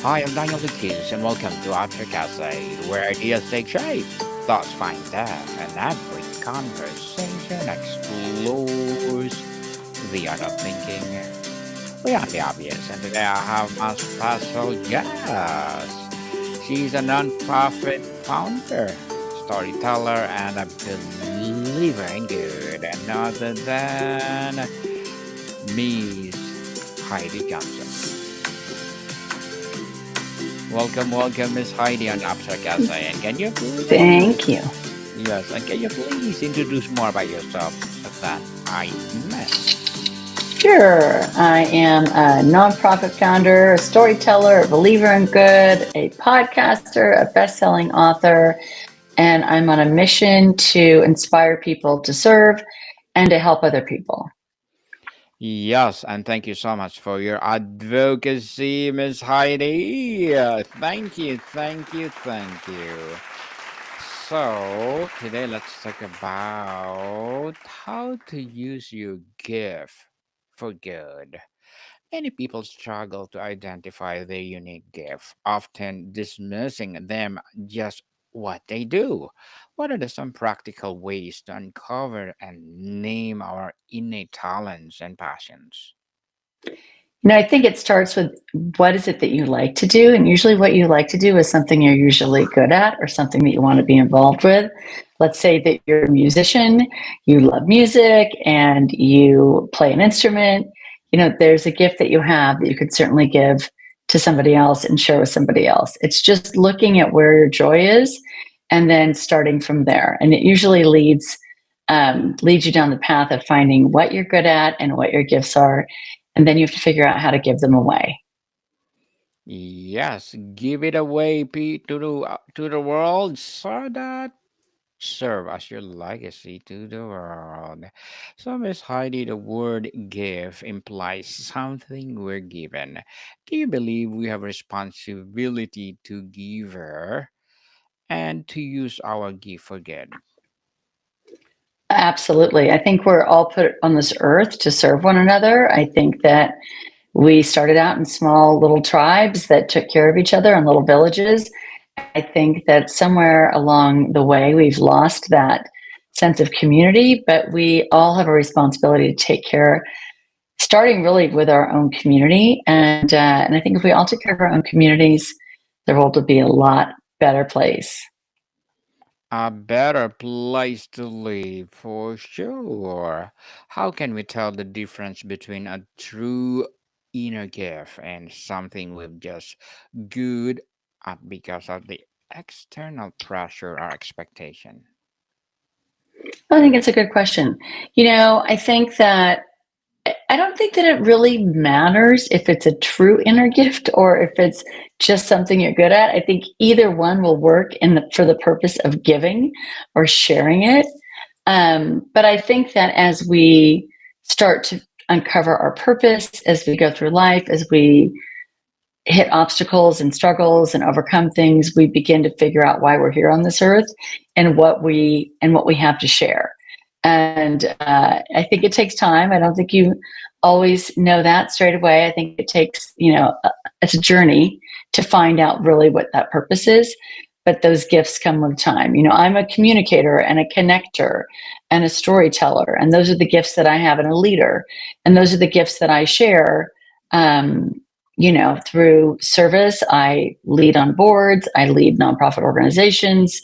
Hi, I'm Daniel Lucas, and welcome to After Cafe, where ideas take shape, thoughts find depth, and every conversation explores the art of thinking beyond the obvious. And today I have my special guest. She's a nonprofit founder, storyteller, and a believer in good, and other than Miss Heidi Johnson. Welcome, Miss Heidi on Abstract Essay. And can you Thank you. please, yes, and can you please introduce more about yourself that I missed? Sure. I am a nonprofit founder, a storyteller, a believer in good, a podcaster, a best-selling author, and I'm on a mission to inspire people to serve and to help other people. Yes, and thank you so much for your advocacy, Miss Heidi. Thank you. So, today let's talk about how to use your gift for good. Many people struggle to identify their unique gift, often dismissing them just what they do. What are some practical ways to uncover and name our innate talents and passions? I think it starts with what is it that you like to do? And usually, what you like to do is something you're usually good at or something that you want to be involved with. Let's say that you're a musician, you love music, and you play an instrument. There's a gift that you have that you could certainly give to somebody else and share with somebody else. It's just looking at where your joy is and then starting from there. And it usually leads you down the path of finding what you're good at and what your gifts are, and then you have to figure out how to give them away. Yes, give it away to the world so that serve as your legacy to the world. So, Miss Heidi, the word give implies something we're given. Do you believe we have responsibility to give her and to use our gift for good? Absolutely. I think we're all put on this earth to serve one another. I think that we started out in small little tribes that took care of each other in little villages. I think that somewhere along the way, we've lost that sense of community, but we all have a responsibility to take care, starting really with our own community. And I think if we all took care of our own communities, the world would be a lot better place. A better place to live for sure. How can we tell the difference between a true inner gift and something we've just good at because of the external pressure or expectation? I think it's a good question. I think that I don't think that it really matters if it's a true inner gift or if it's just something you're good at. I think either one will work for the purpose of giving or sharing it. But I think that as we start to uncover our purpose, as we go through life, as we hit obstacles and struggles and overcome things, we begin to figure out why we're here on this earth and what we have to share. And I think it takes time. I don't think you always know that straight away. I think it takes, it's a journey to find out really what that purpose is. But those gifts come with time. I'm a communicator and a connector and a storyteller. And those are the gifts that I have, and a leader. And those are the gifts that I share. Um, through service, I lead on boards, I lead nonprofit organizations.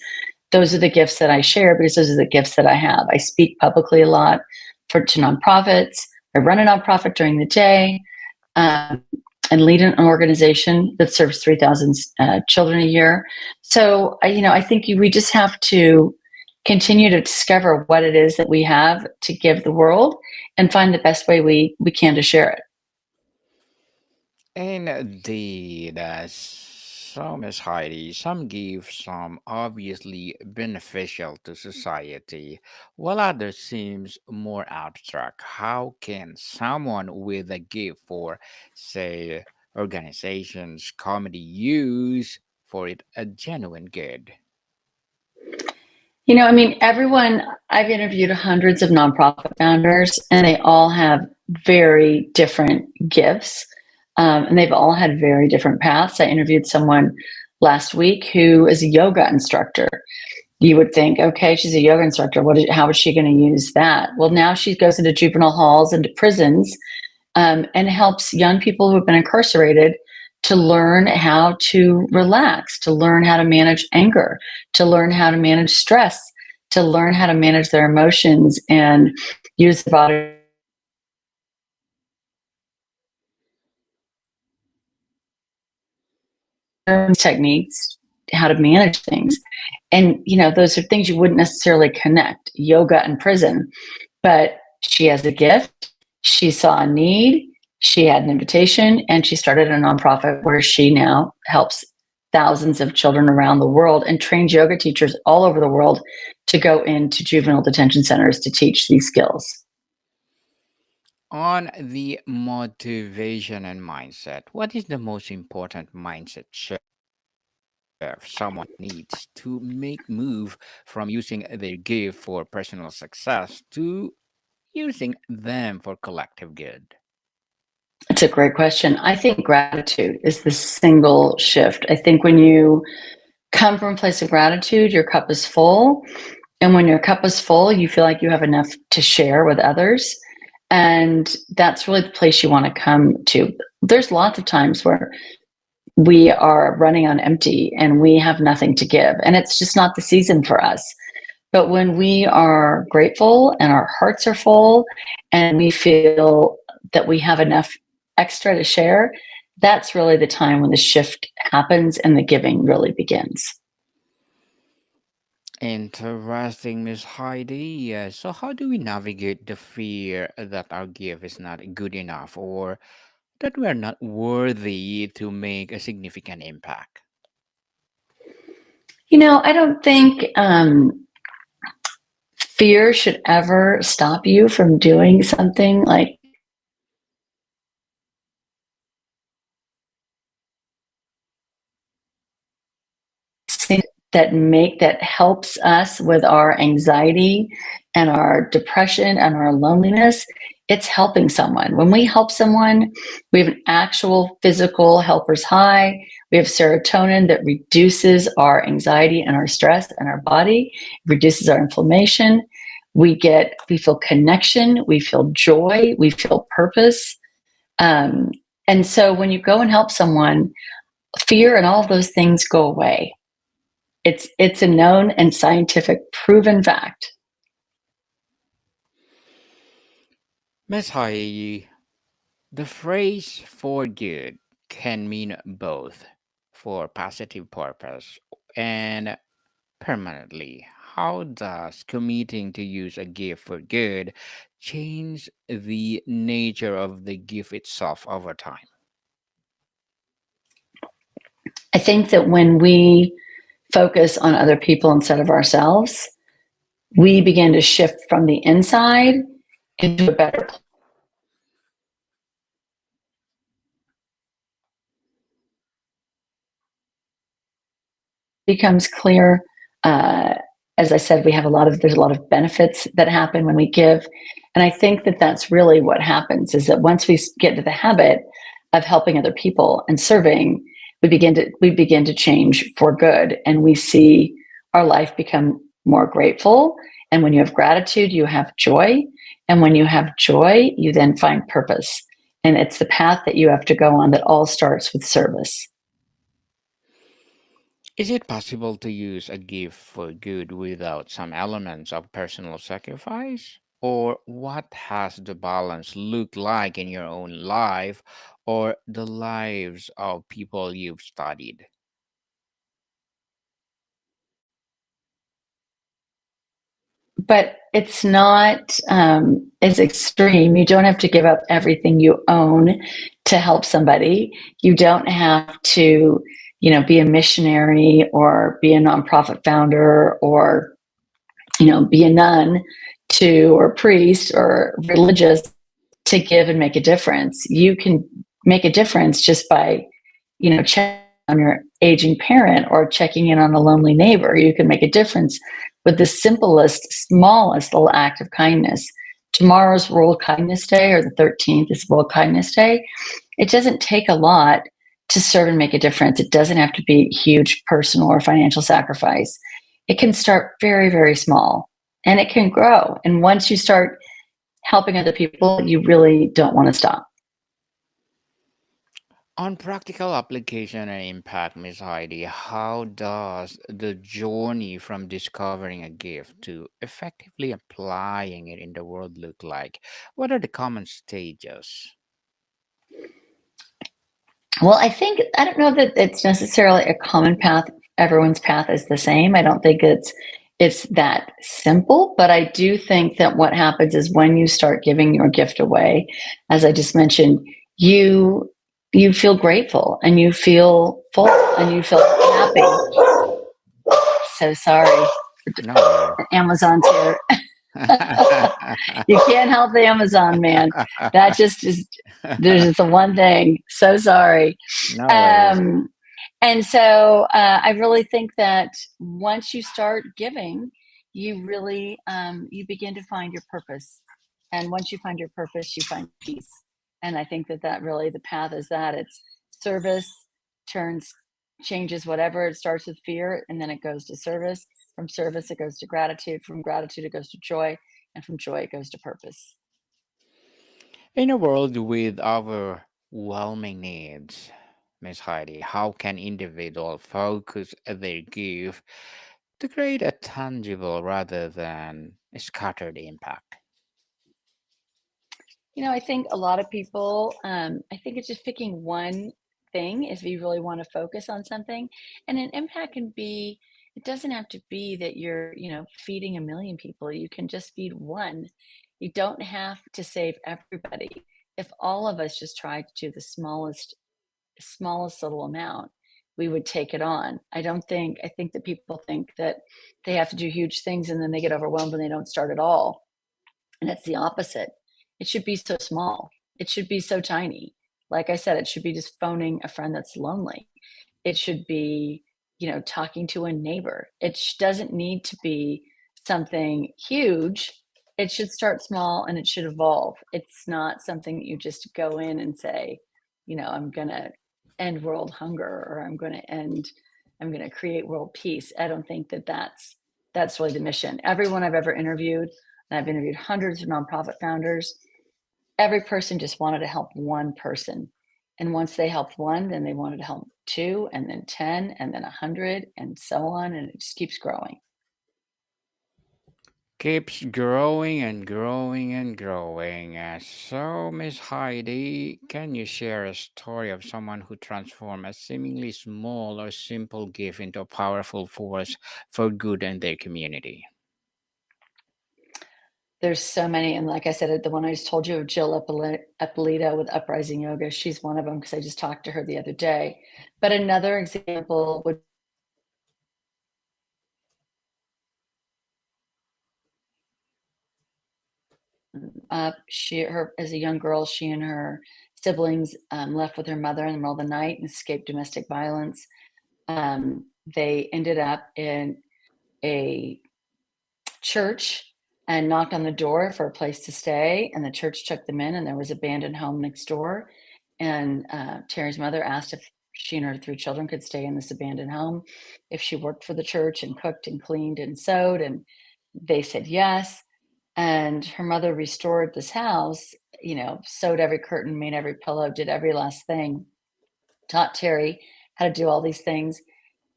Those are the gifts that I share because those are the gifts that I have. I speak publicly a lot to nonprofits. I run a nonprofit during the day, um, and lead an organization that serves 3,000 children a year. So, I think we just have to continue to discover what it is that we have to give the world and find the best way we can to share it. Indeed, so Miss Heidi, some give some obviously beneficial to society, while others seems more abstract. How can someone with a gift for, say, organizations, comedy use for it a genuine good? I've interviewed hundreds of nonprofit founders, and they all have very different gifts. And they've all had very different paths. I interviewed someone last week who is a yoga instructor. You would think, okay, she's a yoga instructor. How is she going to use that? Well, now she goes into juvenile halls, into prisons, and helps young people who have been incarcerated to learn how to relax, to learn how to manage anger, to learn how to manage stress, to learn how to manage their emotions and use the body techniques, how to manage things. And, those are things you wouldn't necessarily connect yoga and prison, but she has a gift. She saw a need. She had an invitation and she started a nonprofit where she now helps thousands of children around the world and trains yoga teachers all over the world to go into juvenile detention centers to teach these skills. On the motivation and mindset, what is the most important mindset shift someone needs to make move from using their gift for personal success to using them for collective good? It's a great question. I think gratitude is the single shift. I think when you come from a place of gratitude, your cup is full. And when your cup is full, you feel like you have enough to share with others. And that's really the place you want to come to. There's lots of times where we are running on empty and we have nothing to give. And it's just not the season for us. But when we are grateful and our hearts are full and we feel that we have enough extra to share, that's really the time when the shift happens and the giving really begins. Interesting, Miss Heidi. So, how do we navigate the fear that our gift is not good enough or that we are not worthy to make a significant impact? I don't think fear should ever stop you from doing something like that helps us with our anxiety and our depression and our loneliness. It's helping someone. When we help someone, we have an actual physical helper's high. We have serotonin that reduces our anxiety and our stress in our body, reduces our inflammation. We feel connection, we feel joy, we feel purpose. Um, and so when you go and help someone, fear and all of those things go away. It's a known and scientific proven fact. Miss Heidi, the phrase for good can mean both for positive purpose and permanently. How does committing to use a gift for good change the nature of the gift itself over time? I think that when we focus on other people instead of ourselves, we begin to shift from the inside into a better place. It becomes clear. Uh, as I said, there's a lot of benefits that happen when we give. And I think that that's really what happens is that once we get into the habit of helping other people and serving, we begin to change for good and we see our life become more grateful. And when you have gratitude, you have joy. And when you have joy, you then find purpose. And it's the path that you have to go on that all starts with service. Is it possible to use a gift for good without some elements of personal sacrifice? Or what has the balance looked like in your own life or the lives of people you've studied? But it's not as extreme. You don't have to give up everything you own to help somebody. You don't have to, be a missionary or be a nonprofit founder or, be a nun or a priest or religious to give and make a difference. You can make a difference just by, checking on your aging parent or checking in on a lonely neighbor. You can make a difference with the simplest, smallest little act of kindness. Tomorrow's World Kindness Day, or the 13th is World Kindness Day. It doesn't take a lot to serve and make a difference. It doesn't have to be huge personal or financial sacrifice. It can start very, very small and it can grow. And once you start helping other people, you really don't want to stop. On practical application and impact, Miss Heidi, how does the journey from discovering a gift to effectively applying it in the world look like? What are the common stages? Well, I don't know that it's necessarily a common path. Everyone's path is the same. I don't think it's that simple, but I do think that what happens is when you start giving your gift away, as I just mentioned, you you feel grateful and you feel full and you feel happy. So sorry, No worries. Amazon's here. You can't help the Amazon man. That just is there's just the one thing. So sorry. No worries. Um, and so I really think that once you start giving, you really you begin to find your purpose. And once you find your purpose, you find peace. And I think that that really the path is that it's service turns changes whatever. It starts with fear and then it goes to service. From service, it goes to gratitude. From gratitude, it goes to joy. And from joy, it goes to purpose. In a world with overwhelming needs, Miss Heidi, how can individuals focus their gift to create a tangible rather than a scattered impact? I think a lot of people, I think it's just picking one thing if you really want to focus on something. And an impact can be, it doesn't have to be that you're, feeding a million people. You can just feed one. You don't have to save everybody. If all of us just tried to do the smallest little amount, we would take it on. I think that people think that they have to do huge things and then they get overwhelmed and they don't start at all. And it's the opposite. It should be so small. It should be so tiny. Like I said, it should be just phoning a friend that's lonely. It should be, talking to a neighbor. Doesn't need to be something huge. It should start small and it should evolve. It's not something that you just go in and say, I'm going to end world hunger or I'm going to create world peace. I don't think that that's really the mission. Everyone I've ever interviewed, and I've interviewed hundreds of nonprofit founders, every person just wanted to help one person. And once they helped one, then they wanted to help two, and then 10, and then 100, and so on. And it just keeps growing. Keeps growing and growing and growing. So, Miss Heidi, can you share a story of someone who transformed a seemingly small or simple gift into a powerful force for good in their community? There's so many. And like I said, the one I just told you of Jill Ippolito with Uprising Yoga, she's one of them because I just talked to her the other day. But another example would her as a young girl, she and her siblings left with her mother in the middle of the night and escaped domestic violence. They ended up in a church and knocked on the door for a place to stay, and the church took them in, and there was an abandoned home next door. And Terry's mother asked if she and her three children could stay in this abandoned home if she worked for the church and cooked and cleaned and sewed, and they said yes. And her mother restored this house, sewed every curtain, made every pillow, did every last thing, taught Terry how to do all these things.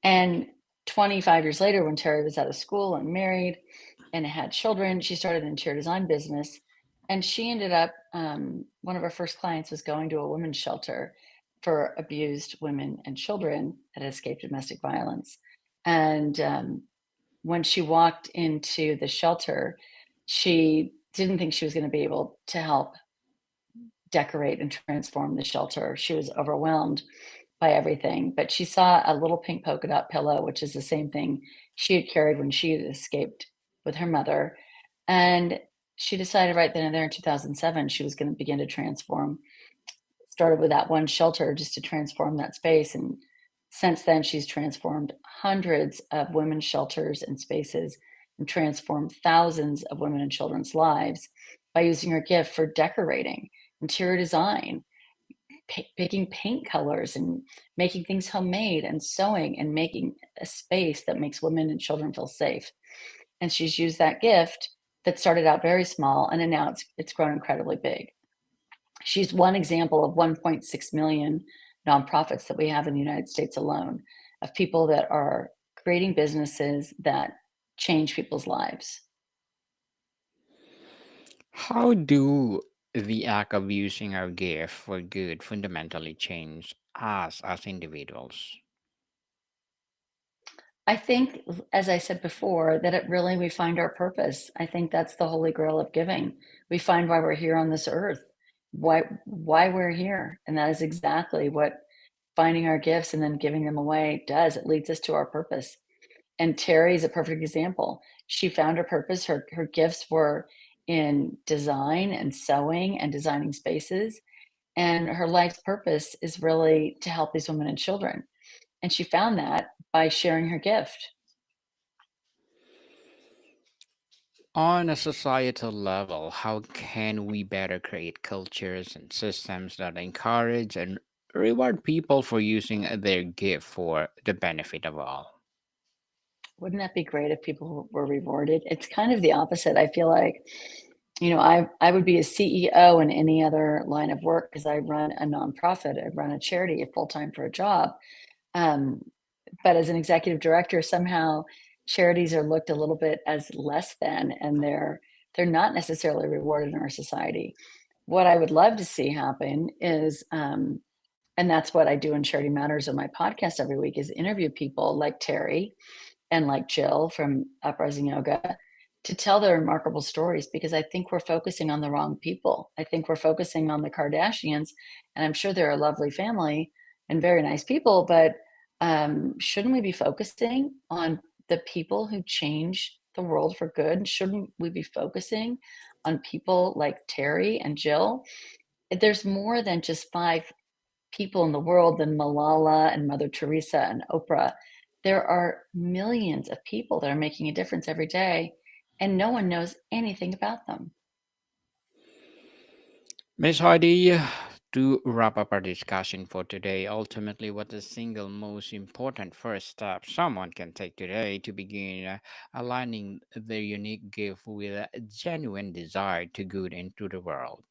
And 25 years later, when Terry was out of school and married and had children, she started an interior design business. And she ended up, one of her first clients was going to a women's shelter for abused women and children that had escaped domestic violence. And when she walked into the shelter, she didn't think she was going to be able to help decorate and transform the shelter. She was overwhelmed by everything, but she saw a little pink polka dot pillow, which is the same thing she had carried when she had escaped with her mother. And she decided right then and there in 2007 she was going to begin to transform. Started with that one shelter just to transform that space. And since then, she's transformed hundreds of women's shelters and spaces and transformed thousands of women and children's lives by using her gift for decorating, interior design, picking paint colors and making things homemade and sewing and making a space that makes women and children feel safe. And she's used that gift that started out very small, and then now it's grown incredibly big. She's one example of 1.6 million nonprofits that we have in the United States alone, of people that are creating businesses that change people's lives. How do the act of using our gift for good fundamentally change us as individuals? I think, as I said before, that it really we find our purpose. I think that's the holy grail of giving. We find why we're here on this earth, why we're here, and that is exactly what finding our gifts and then giving them away does. It leads us to our purpose. And Terry is a perfect example. She found her purpose. Her gifts were in design and sewing and designing spaces. And her life's purpose is really to help these women and children. And she found that by sharing her gift. On a societal level, how can we better create cultures and systems that encourage and reward people for using their gift for the benefit of all? Wouldn't that be great if people were rewarded? It's kind of the opposite. I feel like, I would be a CEO in any other line of work because I run a nonprofit, I run a charity, full time for a job. Um, but as an executive director, somehow charities are looked a little bit as less than, and they're not necessarily rewarded in our society. What I would love to see happen is, and that's what I do in Charity Matters on my podcast every week, is interview people like Terry and like Jill from Uprising Yoga to tell their remarkable stories, because I think we're focusing on the wrong people. I think we're focusing on the Kardashians, and I'm sure they're a lovely family and very nice people, but shouldn't we be focusing on the people who change the world for good? Shouldn't we be focusing on people like Terry and Jill? There's more than just five people in the world than Malala and Mother Teresa and Oprah. There are millions of people that are making a difference every day, and no one knows anything about them. Miss Heidi, to wrap up our discussion for today, ultimately, what the single most important first step someone can take today to begin aligning their unique gift with a genuine desire to good into the world?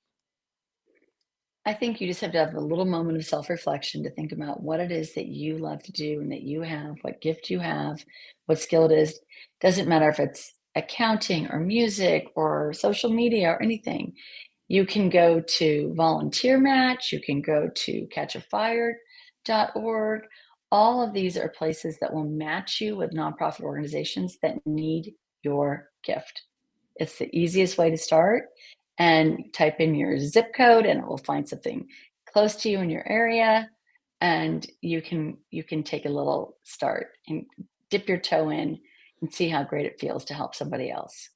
I think you just have to have a little moment of self reflection to think about what it is that you love to do and that you have, what gift you have, what skill it is. Doesn't matter if it's accounting or music or social media or anything. You can go to Volunteer Match, you can go to catchafire.org. All of these are places that will match you with nonprofit organizations that need your gift. It's the easiest way to start, and type in your zip code and it will find something close to you in your area, and you can take a little start and dip your toe in and see how great it feels to help somebody else.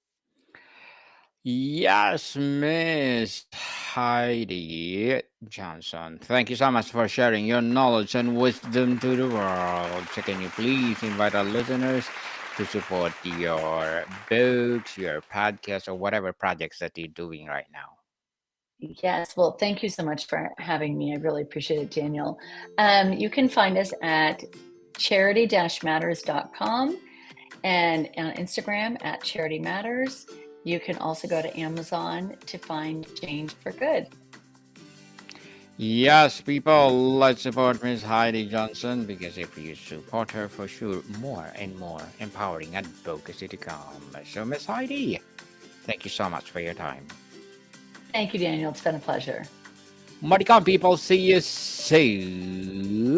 Yes, Miss Heidi Johnson. Thank you so much for sharing your knowledge and wisdom to the world. So can you please invite our listeners to support your books, your podcast, or whatever projects that you're doing right now? Yes, well, thank you so much for having me. I really appreciate it, Daniel. You can find us at charity-matters.com and on Instagram at Charity Matters. You can also go to Amazon to find Change for Good. Yes, people, let's support Miss Heidi Johnson because if you support her, for sure, more and more empowering advocacy to come. So, Miss Heidi, thank you so much for your time. Thank you, Daniel. It's been a pleasure. Maricon people, see you soon.